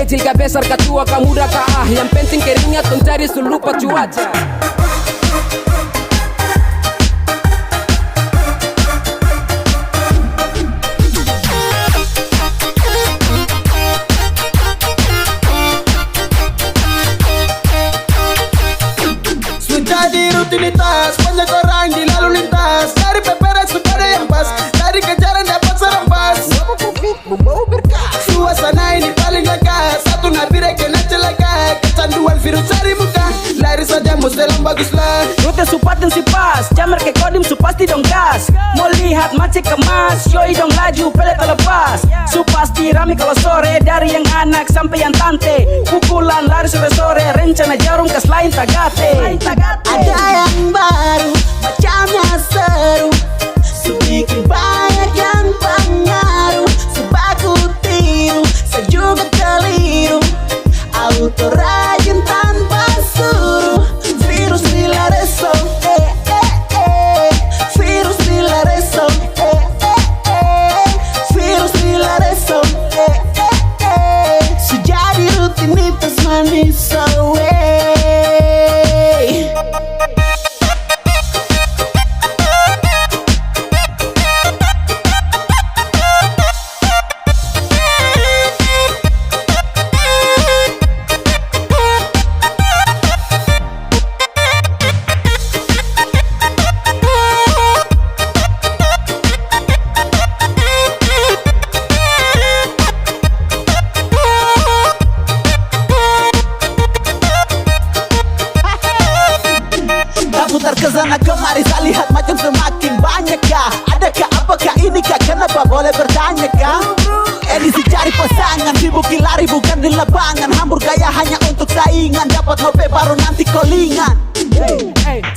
kecil kah besar kah tua kah muda kah yang penting keringat tuh cari lupa cuaca. Jadi rutinitas, banyak orang di lalu lintas. Dari peperas kepada yang pas, dari kejaran dapat serampas. Membawa berkah. Suasana ini paling lekas, satu nabire kena celaka. Kecanduan virus cari muka, lari saja mustelang baguslah. Rute supat dan si pas, jammer ke kodim su pasti dong gas. Mau lihat macet kemas, yoi dong laju pele terlepas. Su pasti rame kalau sore, dari yang anak sampai yang tante. Pukulan lari sore-sore, rencana jarum kas lain tagate. Ada yang baru, macamnya seru. Sedikit banyak yang pengaruh. Sebaku tiru, saya juga keliru. Auto rajin tanpa suruh. Virus bila reso, virus bila reso, virus bila reso, sejadi rutinitas manis away. Putar ke sana kemari, saya lihat macam semakin banyak kah? Adakah apakah ini kah? Kenapa boleh bertanya kah? Edisi cari pasangan, sibuk lari bukan di lapangan. Hambur gaya hanya untuk saingan, dapat HP baru nanti callingan.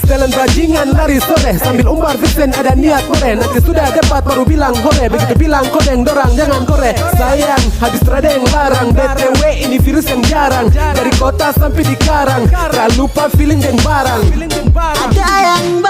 Setelan bajingan lari sore sambil umbar vixen ada niat kore. Nanti sudah dapat baru bilang hore, begitu bilang kodeng dorang jangan kore. Sayang habis terada yang larang, BTW ini virus yang jarang. Dari kota sampai di karang, tak lupa feeling dan barang. Ada yang